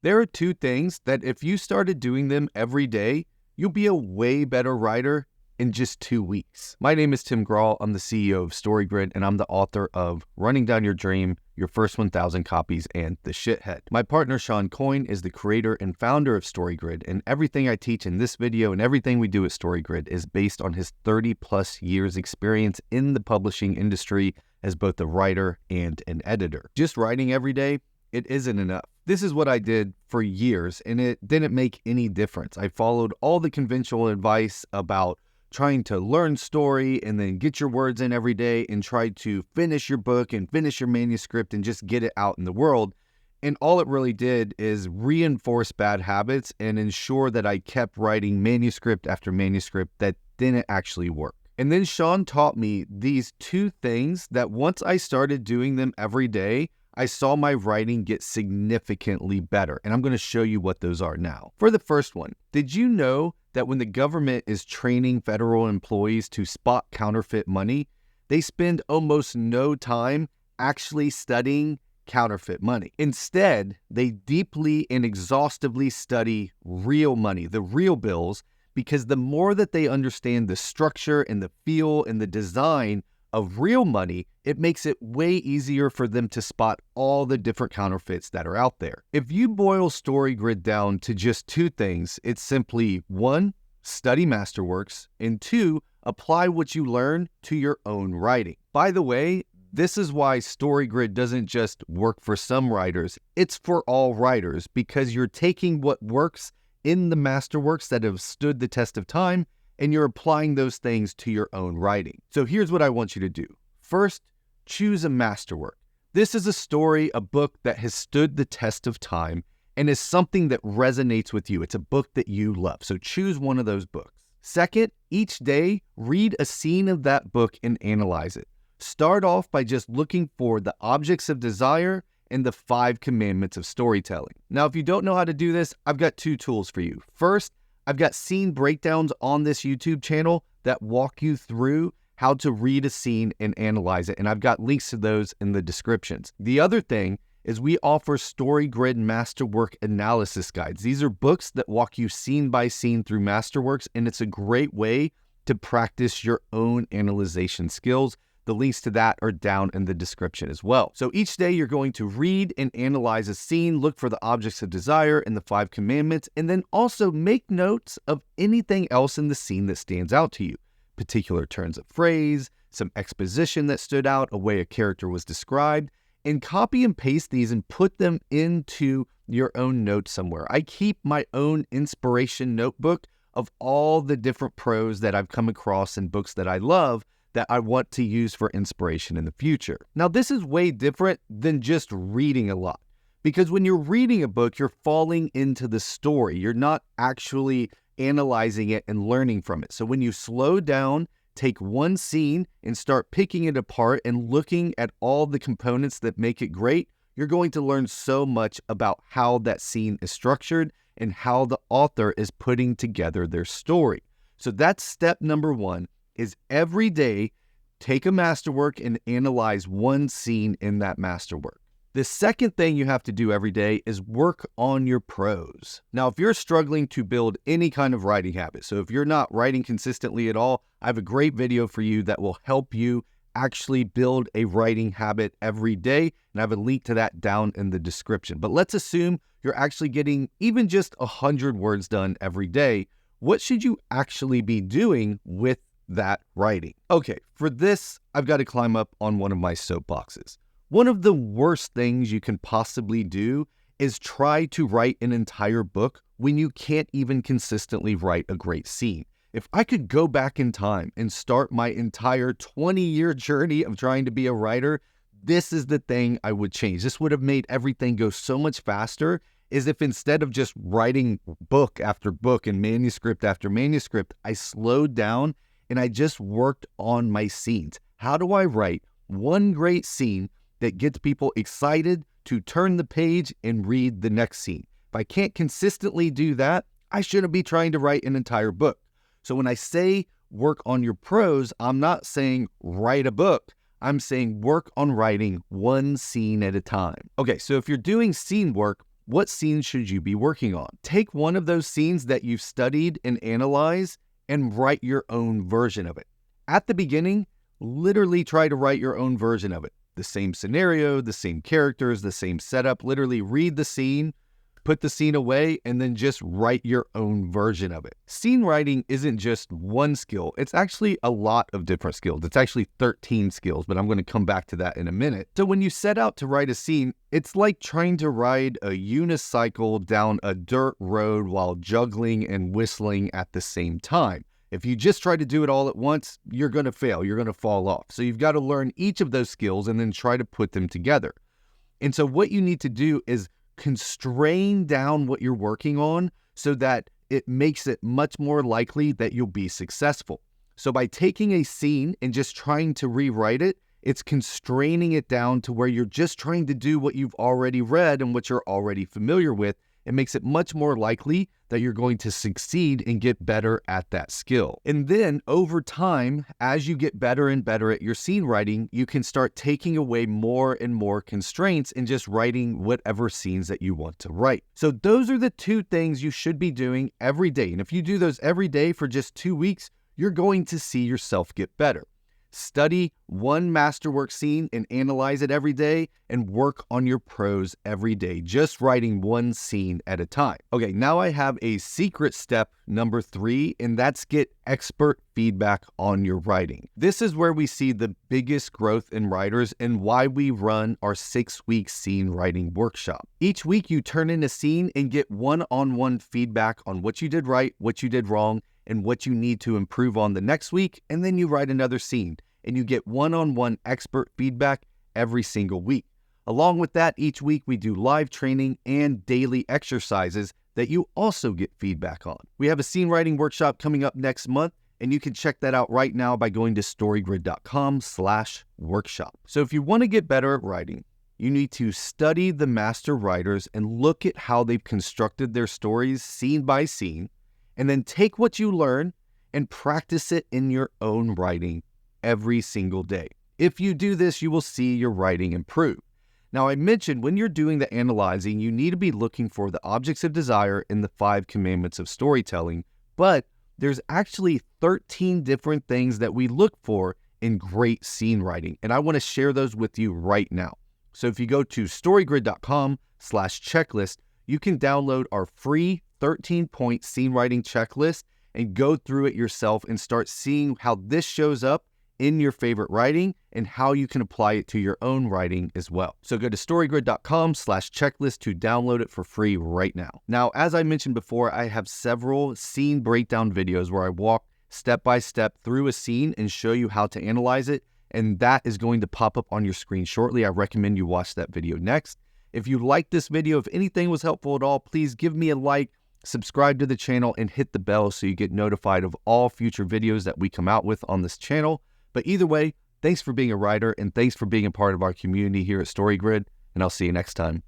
There are two things that if you started doing them every day, you'll be a way better writer in just 2 weeks. My name is Tim Grahl. I'm the CEO of StoryGrid, and I'm the author of Running Down Your Dream, Your First 1,000 Copies, and The Shithead. My partner, Sean Coyne, is the creator and founder of StoryGrid, and everything I teach in this video and everything we do at StoryGrid is based on his 30-plus years experience in the publishing industry as both a writer and an editor. Just writing every day, it isn't enough. This is what I did for years, and it didn't make any difference. I followed all the conventional advice about trying to learn story and then get your words in every day and try to finish your book and finish your manuscript and just get it out in the world. And all it really did is reinforce bad habits and ensure that I kept writing manuscript after manuscript that didn't actually work. And then Sean taught me these two things that once I started doing them every day, I saw my writing get significantly better. And I'm going to show you what those are now. For the first one, did you know that when the government is training federal employees to spot counterfeit money, they spend almost no time actually studying counterfeit money? Instead, they deeply and exhaustively study real money, the real bills, because the more that they understand the structure and the feel and the design of real money, it makes it way easier for them to spot all the different counterfeits that are out there. If you boil StoryGrid down to just two things, it's simply 1, study masterworks, and 2, apply what you learn to your own writing. By the way, this is why StoryGrid doesn't just work for some writers, it's for all writers, because you're taking what works in the masterworks that have stood the test of time and you're applying those things to your own writing. So here's what I want you to do. First, choose a masterwork. This is a story, a book that has stood the test of time and is something that resonates with you. It's a book that you love. So choose one of those books. Second, each day, read a scene of that book and analyze it. Start off by just looking for the objects of desire and the 5 commandments of storytelling. Now, if you don't know how to do this, I've got 2 tools for you. First, I've got scene breakdowns on this YouTube channel that walk you through how to read a scene and analyze it, and I've got links to those in the descriptions. The other thing is we offer StoryGrid Masterwork Analysis Guides. These are books that walk you scene by scene through Masterworks, and it's a great way to practice your own analyzation skills. The links to that are down in the description as well. So each day you're going to read and analyze a scene, look for the objects of desire and the 5 commandments, and then also make notes of anything else in the scene that stands out to you. Particular turns of phrase, some exposition that stood out, a way a character was described, and copy and paste these and put them into your own notes somewhere. I keep my own inspiration notebook of all the different prose that I've come across in books that I love that I want to use for inspiration in the future. Now, this is way different than just reading a lot, because when you're reading a book, you're falling into the story. You're not actually analyzing it and learning from it. So when you slow down, take one scene and start picking it apart and looking at all the components that make it great, you're going to learn so much about how that scene is structured and how the author is putting together their story. So that's step number 1. Is every day, take a masterwork and analyze one scene in that masterwork. The second thing you have to do every day is work on your prose. Now, if you're struggling to build any kind of writing habit, so if you're not writing consistently at all, I have a great video for you that will help you actually build a writing habit every day, and I have a link to that down in the description. But let's assume you're actually getting even just 100 words done every day. What should you actually be doing with that writing? Okay, for this, I've got to climb up on one of my soapboxes. One of the worst things you can possibly do is try to write an entire book when you can't even consistently write a great scene. If I could go back in time and start my entire 20-year journey of trying to be a writer, this is the thing I would change. This would have made everything go so much faster, is if instead of just writing book after book and manuscript after manuscript, I slowed down and I just worked on my scenes. How do I write one great scene that gets people excited to turn the page and read the next scene? If I can't consistently do that, I shouldn't be trying to write an entire book. So when I say work on your prose, I'm not saying write a book. I'm saying work on writing one scene at a time. Okay, so if you're doing scene work, what scenes should you be working on? Take one of those scenes that you've studied and analyzed and write your own version of it. At the beginning, literally try to write your own version of it. The same scenario, the same characters, the same setup. Literally read the scene, put the scene away, and then just write your own version of it. Scene writing isn't just one skill. It's actually a lot of different skills. It's actually 13 skills, but I'm going to come back to that in a minute. So when you set out to write a scene, it's like trying to ride a unicycle down a dirt road while juggling and whistling at the same time. If you just try to do it all at once, you're going to fail. You're going to fall off. So you've got to learn each of those skills and then try to put them together. And so what you need to do is constrain down what you're working on so that it makes it much more likely that you'll be successful. So by taking a scene and just trying to rewrite it, it's constraining it down to where you're just trying to do what you've already read and what you're already familiar with. It makes it much more likely that you're going to succeed and get better at that skill. And then over time, as you get better and better at your scene writing, you can start taking away more and more constraints and just writing whatever scenes that you want to write. So those are the two things you should be doing every day. And if you do those every day for just 2 weeks, you're going to see yourself get better. Study one masterwork scene and analyze it every day and work on your prose every day, just writing one scene at a time. Okay, now I have a secret step number 3, and that's get expert feedback on your writing. This is where we see the biggest growth in writers and why we run our 6-week scene writing workshop. Each week you turn in a scene and get one-on-one feedback on what you did right, what you did wrong, and what you need to improve on the next week, and then you write another scene, and you get one-on-one expert feedback every single week. Along with that, each week we do live training and daily exercises that you also get feedback on. We have a scene writing workshop coming up next month, and you can check that out right now by going to storygrid.com/workshop. So if you want to get better at writing, you need to study the master writers and look at how they've constructed their stories scene by scene, and then take what you learn and practice it in your own writing every single day. If you do this, you will see your writing improve. Now, I mentioned when you're doing the analyzing, you need to be looking for the objects of desire in the 5 commandments of storytelling, but there's actually 13 different things that we look for in great scene writing, and I want to share those with you right now. So if you go to storygrid.com/checklist, you can download our free 13-point scene writing checklist and go through it yourself and start seeing how this shows up in your favorite writing and how you can apply it to your own writing as well. So go to storygrid.com/checklist to download it for free right now. Now, as I mentioned before, I have several scene breakdown videos where I walk step by step through a scene and show you how to analyze it, and that is going to pop up on your screen shortly. I recommend you watch that video next. If you liked this video, if anything was helpful at all, please give me a like, subscribe to the channel, and hit the bell so you get notified of all future videos that we come out with on this channel. But either way, thanks for being a writer, and thanks for being a part of our community here at StoryGrid, and I'll see you next time.